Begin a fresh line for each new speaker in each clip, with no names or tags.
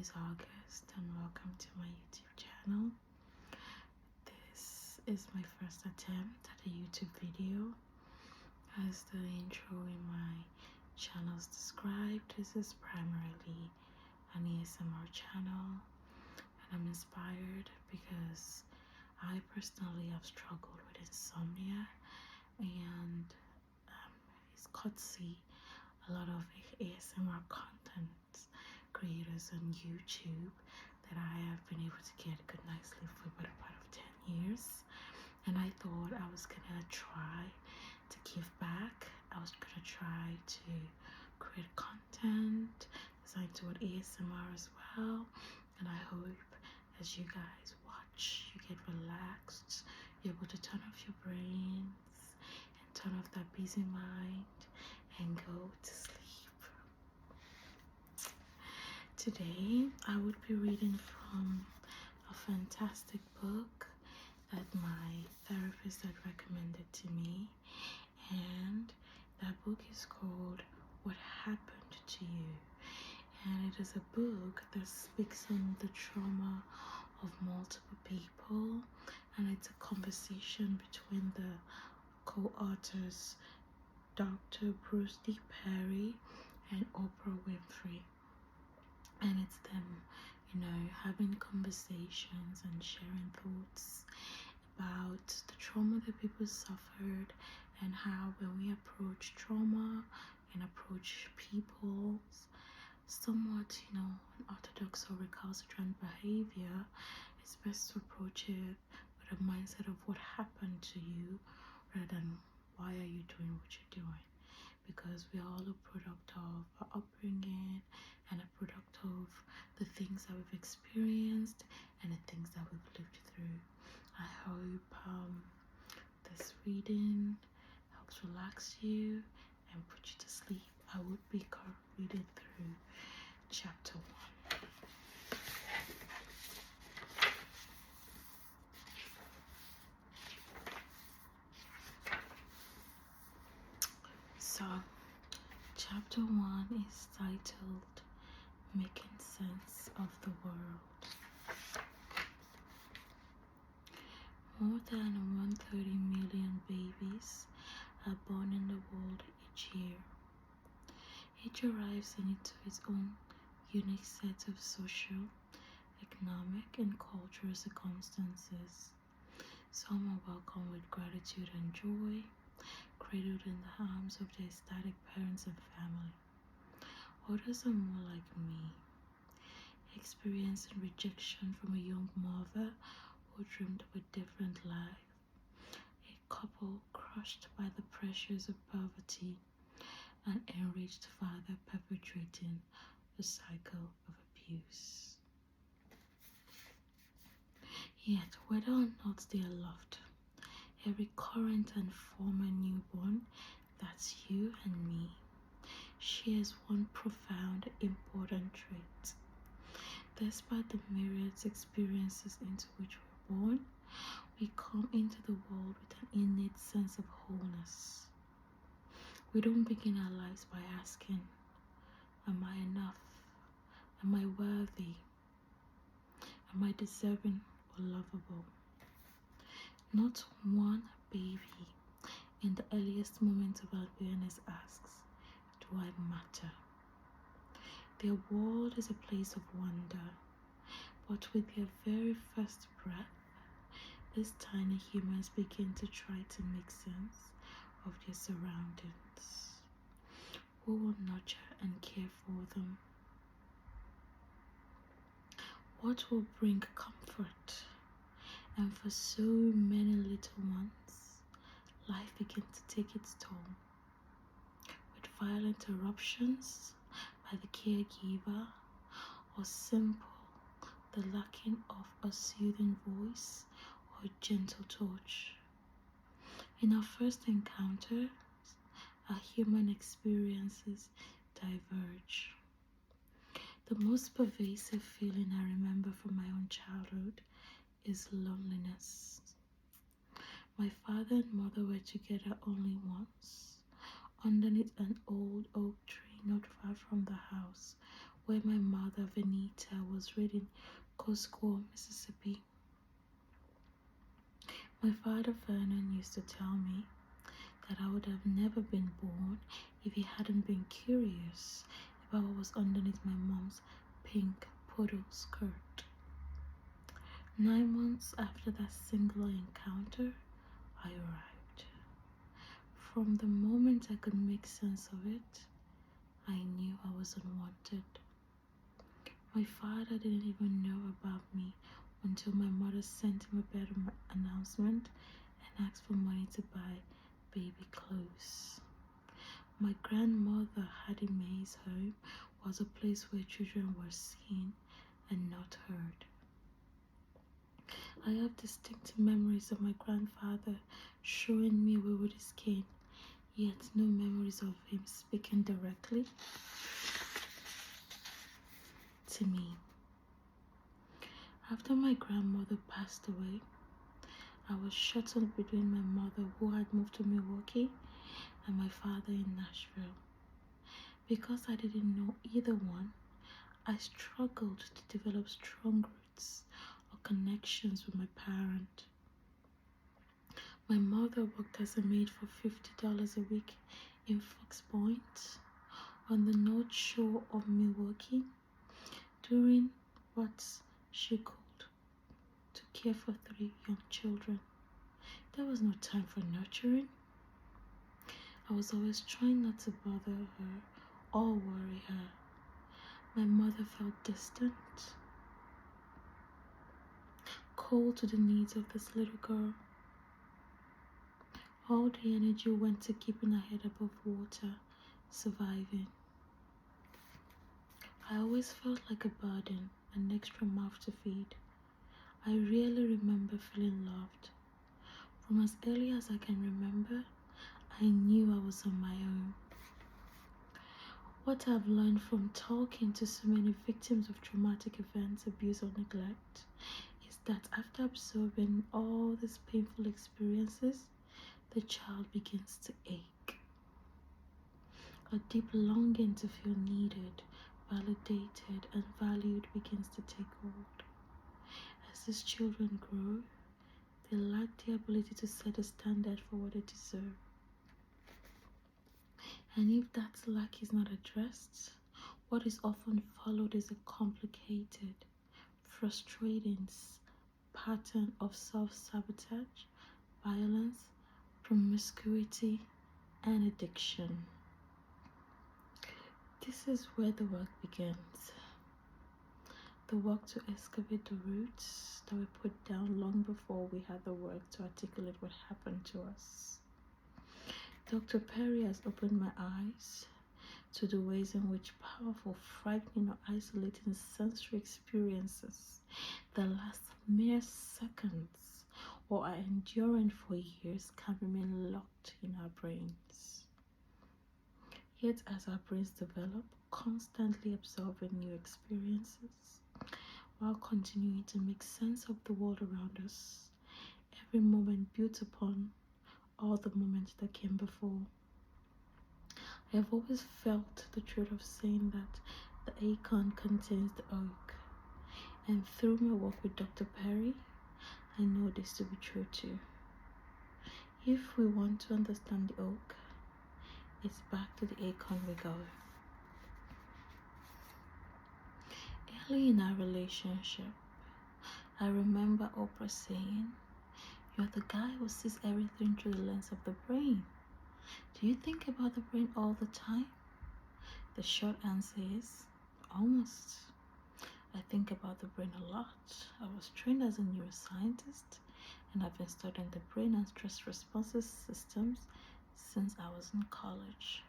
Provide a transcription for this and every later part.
is August and welcome to my YouTube channel. This is my first attempt at a YouTube video. As the intro in my channel is described, this is primarily an ASMR channel, and I'm inspired because I personally have struggled with insomnia, and it's got to see a lot of ASMR content creators on YouTube that I have been able to get a good night's sleep for about 10 years. And I thought I was gonna try to give back. I was gonna try to create content designed toward ASMR as well. And I hope as you guys watch, you get relaxed, you're able to turn off your brains and turn off that busy mind and go to sleep. Today, I would be reading from a fantastic book that my therapist had recommended to me, and that book is called What Happened to You, and it is a book that speaks on the trauma of multiple people, and it's a conversation between the co-authors Dr. Bruce D. Perry and Oprah Winfrey. And it's them, having conversations and sharing thoughts about the trauma that people suffered, and how when we approach trauma and approach people somewhat, unorthodox or recalcitrant behavior, it's best to approach it with a mindset of what happened to you rather than why are you doing what you're doing. Because we are all a product of our upbringing and a product of the things that we've experienced and the things that we've lived through. I hope this reading helps relax you and put you to sleep. I would be reading through chapter 1. So, chapter 1 is titled Making Sense of the World. More than 130 million babies are born in the world each year. Each arrives into its own unique set of social, economic, and cultural circumstances. Some are welcomed with gratitude and joy, cradled in the arms of their ecstatic parents and family. Others are more like me, experiencing rejection from a young mother who dreamed of a different life, a couple crushed by the pressures of poverty, an enraged father perpetrating a cycle of abuse. Yet, whether or not they are loved, every current and former newborn, that's you and me, shares one profound, important trait. Despite the myriad experiences into which we're born, we come into the world with an innate sense of wholeness. We don't begin our lives by asking, am I enough? Am I worthy? Am I deserving or lovable? Not one baby in the earliest moment of awareness asks, do I matter? Their world is a place of wonder, but with their very first breath, these tiny humans begin to try to make sense of their surroundings. Who will nurture and care for them? What will bring comfort? And for so many little ones, life begins to take its toll, with violent eruptions by the caregiver, or simple, the lacking of a soothing voice or gentle touch. In our first encounters, our human experiences diverge. The most pervasive feeling I remember from my own childhood is loneliness. My father and mother were together only once, underneath an old oak tree not far from the house where my mother, Venita, was reading Cosco, Mississippi. My father, Vernon, used to tell me that I would have never been born if he hadn't been curious about what was underneath my mom's pink poodle skirt. 9 months after that singular encounter, I arrived. From the moment I could make sense of it, I knew I was unwanted. My father didn't even know about me until my mother sent him a bed announcement and asked for money to buy baby clothes. My grandmother, Hattie Mae's home, was a place where children were seen and not heard. I have distinct memories of my grandfather showing me away with his cane, yet no memories of him speaking directly to me. After my grandmother passed away, I was shuttled between my mother, who had moved to Milwaukee, and my father in Nashville. Because I didn't know either one, I struggled to develop strong roots or connections with my parent. My mother worked as a maid for $50 a week in Fox Point on the North Shore of Milwaukee, doing what she could to care for 3 young children. There was no time for nurturing. I was always trying not to bother her or worry her. My mother felt distant, cold to the needs of this little girl. All the energy went to keeping her head above water, surviving. I always felt like a burden, an extra mouth to feed. I rarely remember feeling loved. From as early as I can remember, I knew I was on my own. What I've learned from talking to so many victims of traumatic events, abuse, or neglect is that after absorbing all these painful experiences, the child begins to ache. A deep longing to feel needed, validated, and valued begins to take hold. As these children grow, they lack the ability to set a standard for what they deserve. And if that lack is not addressed, what is often followed is a complicated, frustrating pattern of self-sabotage, violence, promiscuity, and addiction. This is where the work begins. The work to excavate the roots that were put down long before we had the work to articulate what happened to us. Dr. Perry has opened my eyes to the ways in which powerful, frightening, or isolating sensory experiences that last mere seconds or are enduring for years can remain locked in our brains. Yet as our brains develop, constantly absorbing new experiences, while continuing to make sense of the world around us, every moment built upon all the moments that came before. I have always felt the truth of saying that the acorn contains the oak, and through my work with Dr. Perry, I know this to be true too. If we want to understand the oak, it's back to the acorn we go. Early in our relationship, I remember Oprah saying, "You're the guy who sees everything through the lens of the brain. Do you think about the brain all the time?" The short answer is, almost. I think about the brain a lot. I was trained as a neuroscientist, and I've been studying the brain and stress responses systems since I was in college.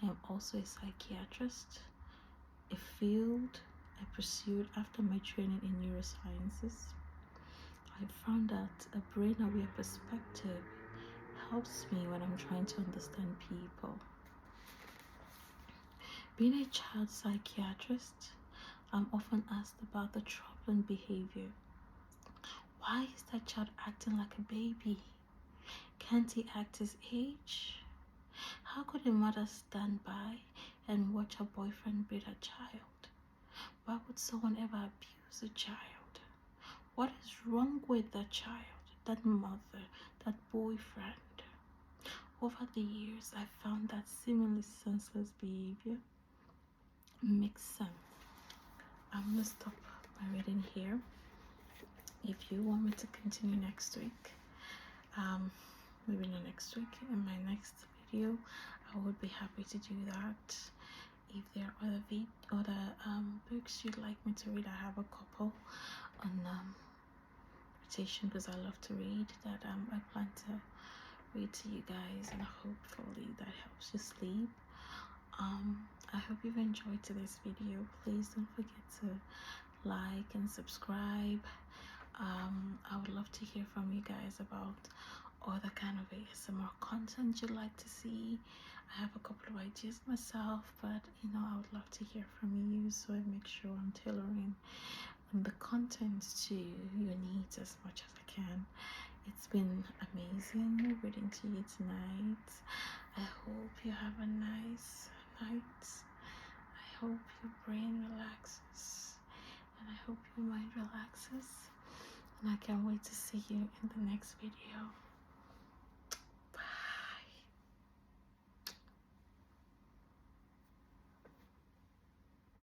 I am also a psychiatrist, a field I pursued after my training in neurosciences. I found that a brain-aware perspective helps me when I'm trying to understand people. Being a child psychiatrist, I'm often asked about the troubling behavior. Why is that child acting like a baby? Can't he act his age? How could a mother stand by and watch her boyfriend beat her child? Why would someone ever abuse a child? What is wrong with that child, that mother, that boyfriend? Over the years, I found that seemingly senseless behavior makes sense. I'm gonna stop my reading here. If you want me to continue next week, maybe not next week, in my next video, I would be happy to do that. If there are other books you'd like me to read, I have a couple on rotation because I love to read that I plan to read to you guys, and hopefully that helps you sleep. I hope you've enjoyed today's video. Please don't forget to like and subscribe. I would love to hear from you guys about other kind of ASMR content you'd like to see. I have a couple of ideas myself, but I would love to hear from you, so I make sure I'm tailoring the content to your needs as much as I can. It's been amazing reading to you tonight. I hope you have a nice night. I hope your brain relaxes, and I hope your mind relaxes. And I can't wait to see you in the next video.